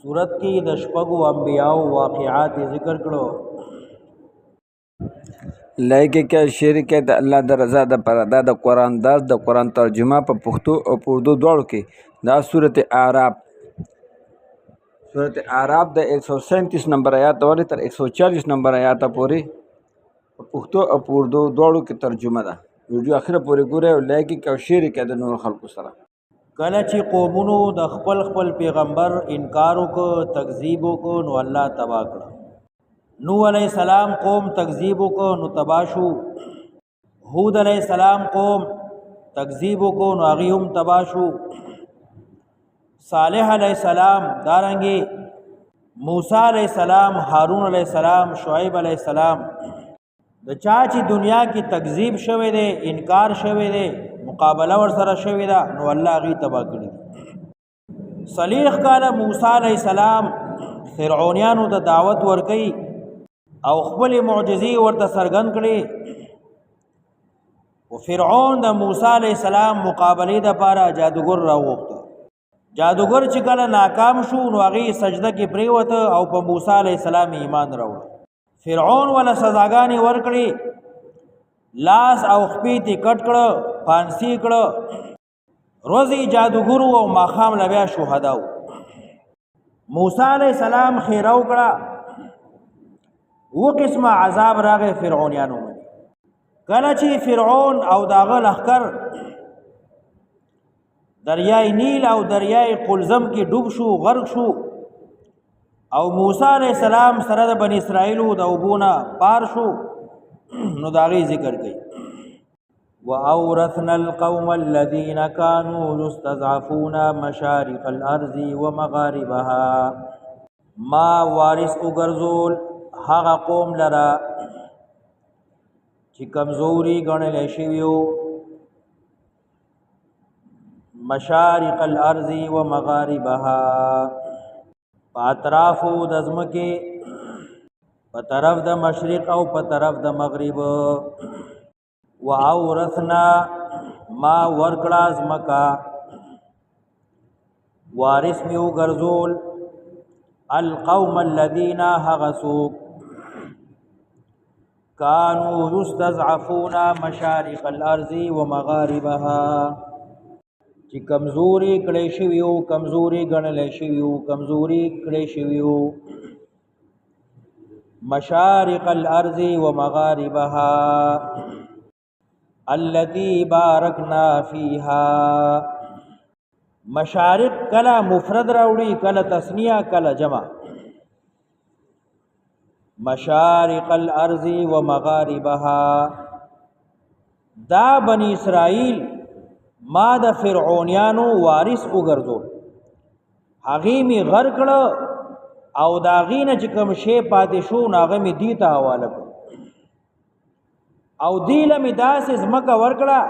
صورت کې د شپږو انبیاو واقعات ذکر کړو. لایکه کې شرک د الله د رضا د پر دا د قران درس د قران ترجمه په پښتو او په اردو دواړو کې دا سورته اعراف د 137 نمبر آیات ورې تر 140 نمبر آیات پورې په پښتو او په اردو دواړو کې ترجمه ده. ویډیو اخره پورې ګورئ او لایک او شیر کړئ د نور خلکو سره. کله چې قومونو د خپل پیغمبر انکار وکړ، تکذیب وکړ، نو الله تبا کړ. نوح علیہ السلام قوم تکذیب وکړ نو تبا شو. هود علیہ السلام قوم تکذیب وکړ نو هغه هم تبا شو. صالح علیہ السلام دارنګي، موسی علیہ السلام، هارون علیہ السلام، شعیب علیہ السلام، د چا چې دنیا کې تکذیب شوه دی، انکار شوه دی، مقابله ور سره شوه ده، نو الله غي تبا کړی. صلیح کاله موسی علیہ السلام فرعونانو ته دعوت ورکړي او خپل معجزې ورته سرګن کړي. او فرعون د موسی علیہ السلام مقابله د پاره جادوګر راوغوښت. جادوګر چې کله ناکام شو نو هغه سجده کې پریوته او په موسی علیہ السلام ایمان راوړ. فرعون ولا سزاګانې ورکړي، لاس او خپې ته کټ کړه، پانسی کړه، روزي جادوګرو او ماخام لبیا شهداو. موسی علیہ السلام خیره وکړه، و قسمه عذاب راغی فرعونانو باندې. کله چې فرعون او داغه لخر دریای نیل او دریای قلزم کې ډوب شو، غرق شو، او موسی علیہ السلام سره د بنی اسرائیل د وبونه پار شو، نو داغي ذکر کوي. واورثنا القوم الذين كانوا يستضعفون مشارق الارض ومغاربها. ما وارث وګرځول هغه قوم لرا چې کمزوري ګڼل شویو، مشارق الارض ومغاربها، په اطرافو د ځمکې، په طرف د مشرق او په طرف د مغرب. واورثنا ما ورکړه ځمکه، وارث مې وګرځول القوم الذين هغه څوک كانوا يستضعفون مشارق الارض ومغاربها چې کمزوري کړي شویو، کمزوري ګڼل شویو، کمزوري کړي شویو. مشارق الارض ومغاربها التي باركنا فيها. مشارق کله مفرد راوړي، کله تثنیه، کله جمع. مشارق الارض ومغاربها، دا بنی اسرائیل ما د فرعونانو وارث وګرځول، هغه می غر کړه او دا غینه چې کوم شی پاتې شو ناغه می دی ته حواله کړ، او دیله می داسې ځمکه ورکړه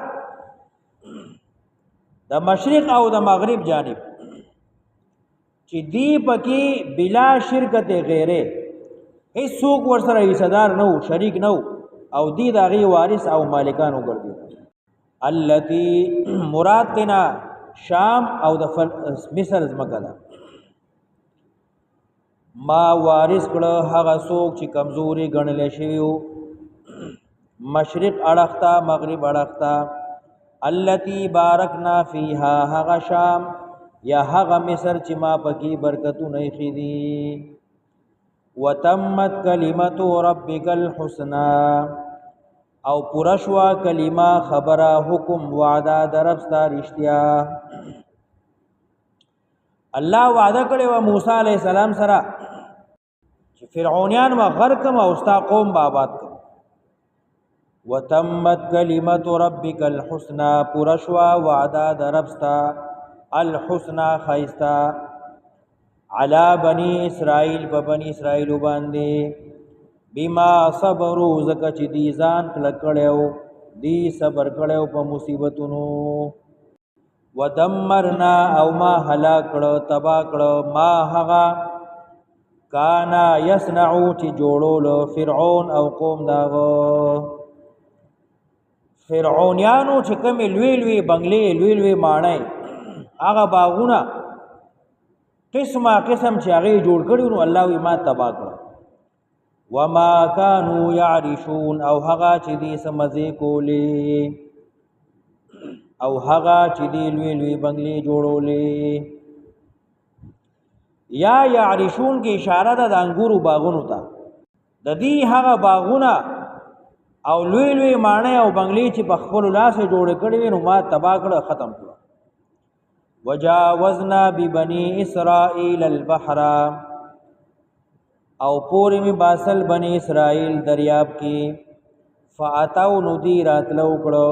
د مشرق او د مغرب جانب چې دی پکې بلا شرکت غیره هیڅ څوک ورسره حصدار نه و، شریک نه و، او دی د هغې وارث او مالکان وګرځېدل. التي مراد تینا شام او د مصر ځمکه ده. ما وارث کړه هغه څوک چې کمزوري ګڼلی شوي وو، مشرق اړخ ته، مغرب اړخ ته. التي بارکنا فیها، هغه شام یا هغه مصر چې ما پکې برکتونه ایښي دي. وتمت کلمت ربک الحسنى، او پورا شوا کلمه، خبره، حکم، وعده دربستا رښتیا. الله وعده کړی و موسی علیہ السلام سره چې فرعونیان ما غرقم او ستا قوم به آباد کړم. وتمت کلمت ربک الحسنى، پورا شوا وعده دربستا الحسنى خیستا، علی بنی اسرائیل، په بنی اسرائیل باندې، بما صبروا، زکه چې دی ځان کلک کړیو، دی صبر کړیو په مصیبتونو. ودمرنا، او ما هلاک کړه، تبا کړه، ما هغه کانا یصنعو چې جوړولو فرعون او قوم داغه. فرعونیانو چې کومې لوی لوی بنگلې، لوی لوی ماڼۍ، هغه باغونه قسمه قسم چې هغه جوړ کړي نو الله وی ما تبا کړ وما كانوا يعرشون او هغه چې دې سمځي کولې او هغه چې دې لوی لوی بنگلې جوړولې یا يعرشون کې اشاره ده د انګورو باغونو ته د دې هغه باغونه او لوی لوی مانه او بنگلې چې په خپل لاس جوړ کړي نو ما تبا کړ ختم کړ وجاوزنا ببني اسرائيل البحر او پوری می باسل بني اسرائيل دریاب کې فاتو ندی راتلو کړو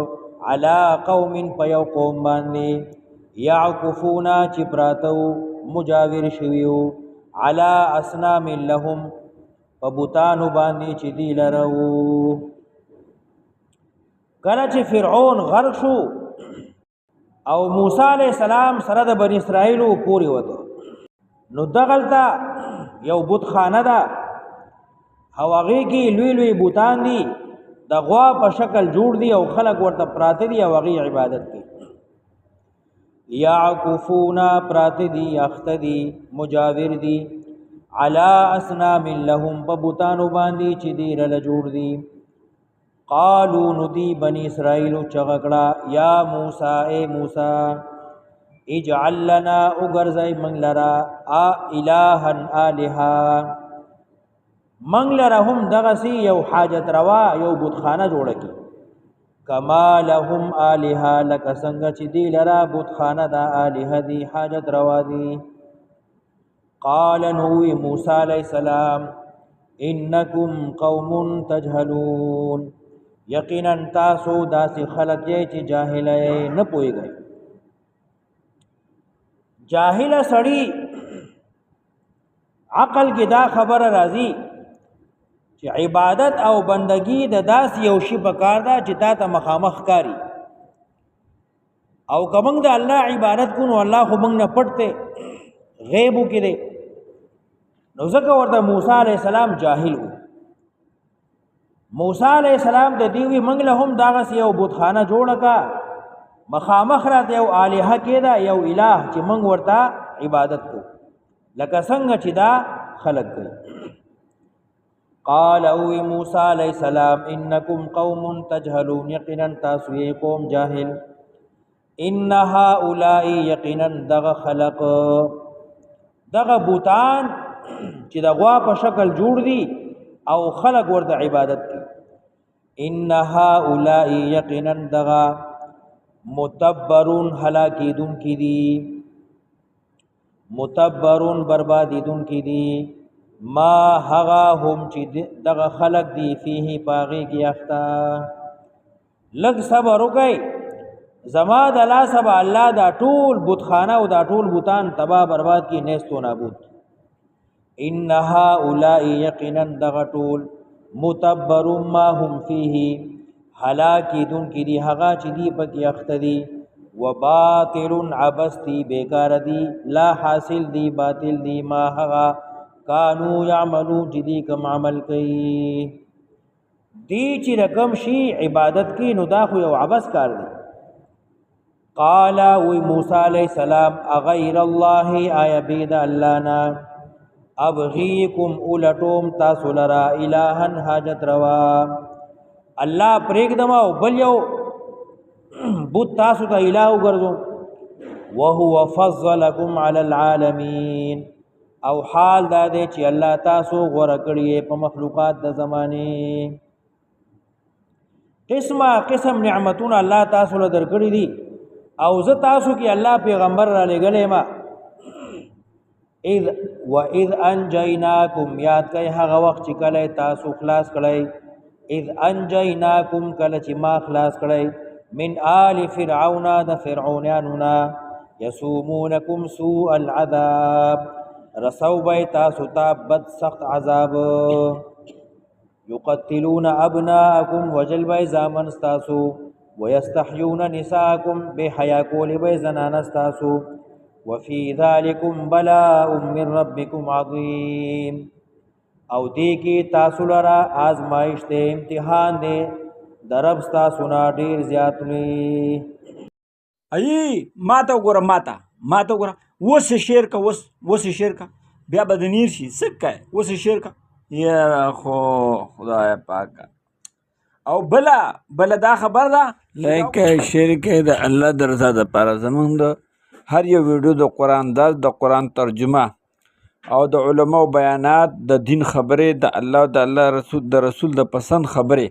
علا قوم پیو قوم باندې يعكفونا چې پراتو مجاور شویو علا اسنام لهم فبوتانو باندې چې دی لرو کله چې فرعون غرق شو او موسی علیہ السلام سره د بنی اسرائیل پوری وته نو دغلتا یو بت خانه ده هواغه کې لوی لوی بوتان دي د غوا په شکل جوړ دي او خلق ورته پراته دي او هغه عبادت کوي یعکفونا پراته دي اختدي مجاور دي علا اسنام لهم په بوتانو باندې چې دی رل جوړ دي قالو ندی بنی اسرائیل چغکڑا یا موسی اے موسی اجعل لنا اگرزای منگ لرا الہن آلہا منگ لرا هم دغسی یو حاجت روا یو بتخانه جوړه کی کما لهم آلہا لک سنگ چی دی لرا بتخانه دا آلہا دی حاجت روا دی قال نوی موسی علیہ السلام انکم قوم تجهلون یقینا تاسو داسې خلک یې چې جاهل نه پوهیږئ جاهل سړی عقل کې دا خبره راځي چې عبادت او بندگی د داس یو شی په کار ده چې تا ته مخامخ کاری او کومنګ د الله عبادت کو نو الله خو موږ نه پټته غیب کې دی نو ځکه ورته موسی علیہ السلام جاهل وو موسی علیہ السلام د دیوی منګله هم داغه یو بتخانه جوړه کا مخامخ راته یو الہ کېدا یو الہ چې منګ ورته عبادت کو لکه څنګه چې دا خلق کوي قال او موسی علیہ السلام انکم قوم تجهلون یقینا تاسو قوم جاهل ان هؤلاء یقینا دغه خلق دغه بوتان چې د غوا په شکل جوړ دي او خلق ورته عبادت کوي ان هؤلاء یقینا دغا متبرون هلاکیدون کی دي متبرون بربادیدون کی دي ما هغه هم چې دغه خلق دي فيه پاغي کی اختا لګ صبر وکي زما د لا سبا الله دا ټول بتخانه او دا ټول بوتان تبا برباد کی نستو نابود ان هؤلاء یقینا دغټول متبر ما هم فيه هلاکیدون کی دی هغه چې دی پکې اختدي وباطل عبستی بیکار دی لا حاصل دی باطل دی ما هغه کانو یعملون چې دی کوم عمل کوي دی چې رقم شي عبادت کی نو دا خو یو عبس کار دی قال وی موسی علیہ السلام اغیر الله آیا بيد الله نا ابغيكم اولتم تاسو لرا الہن حاجت روا الله پرېګدم او بل یو بوت تاسو ته الہ وګرځو وهو فضلكم على العالمين او حال دا دی چې الله تاسو غوړه کړی په مخلوقات د زمانه قسمه قسم نعمتونه الله تاسو له درکړي دي او زه تاسو کې الله پیغمبر را لګلې ما اذ انجیناکم یاد کئ هغه وخت چې کله تاسو خلاص کړئ اذ انجیناکم کله چې ما خلاص کړئ من آل فرعون د فرعوناننا یسومونکم سوء العذاب رسو بی تاسو تا بد سخت عذاب یقتلون ابناءکم وجل بی زامن ستاسو ويستحيون نساءكم بحياكول بيزنان استاسو وفي ذلكم بلاء من ربكم عظيم او دی کی تاسو لرا آزمائش تے امتحان دے درب ستاسو نا ډیر زیات لوی ای ما ته وګوره ما ته وګوره اوس یې شیر که اوس یې شیر که بیا به د نیر شي څه کوې اوس یې شیر که یاره خو خدای پاکه او بله دا خبر ده لایک شیر کې د الله د رضا دپاره زمونږ د هر یو ویډیو د قرآن درس د قرآن ترجمه او د علماو بیانات د دین خبرې د الله د الله د رسول د پسند خبرې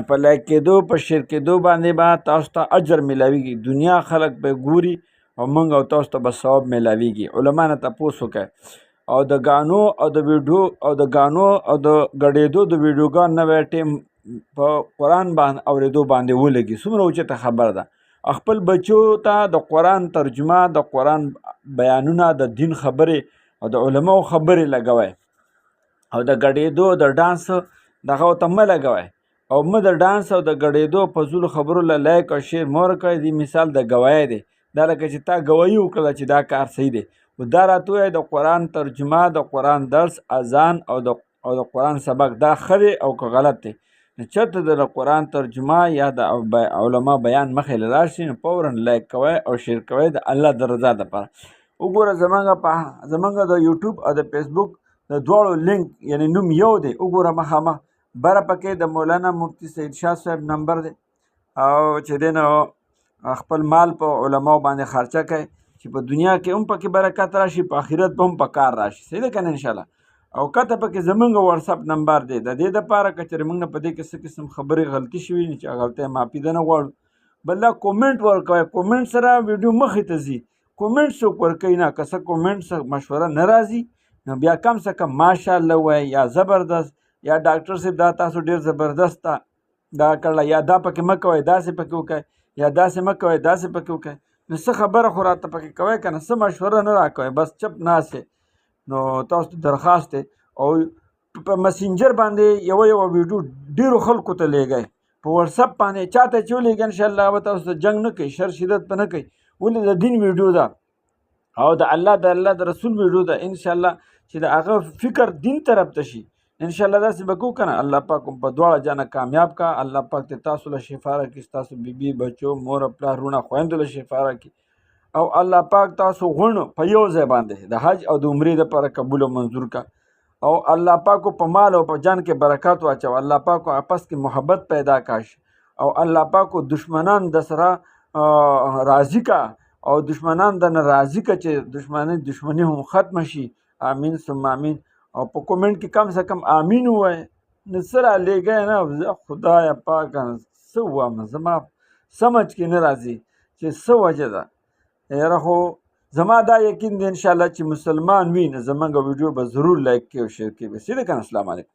په لایک کېدو په شیر کېدو باندې به تاسو ته اجر میلاویږي دنیا خلک به ګوري او موږ او تاسو ته به ثواب میلاویږي علما نه تپوس وکړئ او د ګانو او د ویډیو او د ګانو او د ګډېدو د ویډیوګان نوی ټیم په قرآن باندې اورېدو باندې ولګي څومره اوچته خبر ده خپل بچو ته د قرآن ترجمه د قرآن بیانونه د دین خبرې او د علماو خبرې لګوئ او د ګډېدو د ډانس دغه ورته مه لګوئ او مه د ډانس او د ګډېدو په فضولو خبرو له لایک او شیر مه ورکوئ دې مثال د ګوایۍ دی دا لکه چې تا ګوایي وکړله چې دا کار صحیح دی خو دا راته ووایه د قرآن ترجمه د قرآن درس اذان او د قرآن سبق دا ښه دی او که غلط دی چېرته د قرآن ترجمه یا د علما بیان مخې له راشي نو فورا لایک کوئ او شیر کوئ د الله د رضا دپاره وګوره زمونږ د یوټیوب او د فیسبوک د دواړو لینک یعنی نوم یو دی وګوره مخامخ بره پکې د مولانا مفتی سید شاه صاحب نمبر دی او چې دی نو خپل مال په علماو باندې خرچه کوي چې په دنیا کې هم پکې برکت راشي په آخرت به هم په کار راشي صحیح ده که نه انشاءالله او کته پکې زمونږ واتساپ نمبر دی د دې دپاره که چېرې موږ نه په دې کې څه قسم خبرې غلطي شوي نو چې غلطۍ معافي ده نه غواړو بل دا کومنټ ورکوئ کومنټ سره ویډیو مخې ته ځي کومنټ څوک ورکوي نه که څه کومنټ څه مشوره نه راځي نو بیا کم څه کم ماشاءالله وایي یا زبردست یا ډاکټر صاحب دا تاسو ډېر زبردست دا کړله یا دا پکې مه کوئ داسې پکې وکړئ یا داسې مه کوئ داسې پکې وکړئ نو څه خبره خو راته پکې کوئ که نه څه مشوره نه راکوئ بس چپ ناست نو تاسو ته درخواست دی او په مسنجر باندې یو ویډیو ډیرو خلکو ته لیږئ په واتساپ باندې چاته چې ولیږئ انشاءالله به تاسو ته جنګ نه کوي شر شدت به نه کوي ولې د دین ویډیو ده او د الله د رسول ویډیو ده انشاءالله چې د هغه فکر دین طرف ته شي انشاءالله داسې به کوو که نه الله پاک په دواړه جانه کامیاب کا الله پاک ته تاسو له شفا راکړي ستاسو بیبي بچو مور پلار رونه خویندو له شفا راکړي او الله پاک تاسو غونو په یو ځای باندې د حج او د عمرې دپاره قبول او منظور کا او الله پاکو په مال او په جان کې برکات واچو الله پاکو اپس کې محبت پیدا کاش او الله پاکو دشمنان د سره راضی کا او دشمنان د ناراضی کا چې دشمنی هم ختم شي امین ثم امین او په کومنټ کې کم څه کم امین وای نو سره لګای نه خدای پاک څه وایم زما سمجھ کې نه راځي چې څه وجه ده یاره خو زما دا یقین دی انشاءالله چې مسلمان وي نو زمونږ ویډیو به ضرور لایک کړي او شیر کړي به سیده کنه السلام علیکم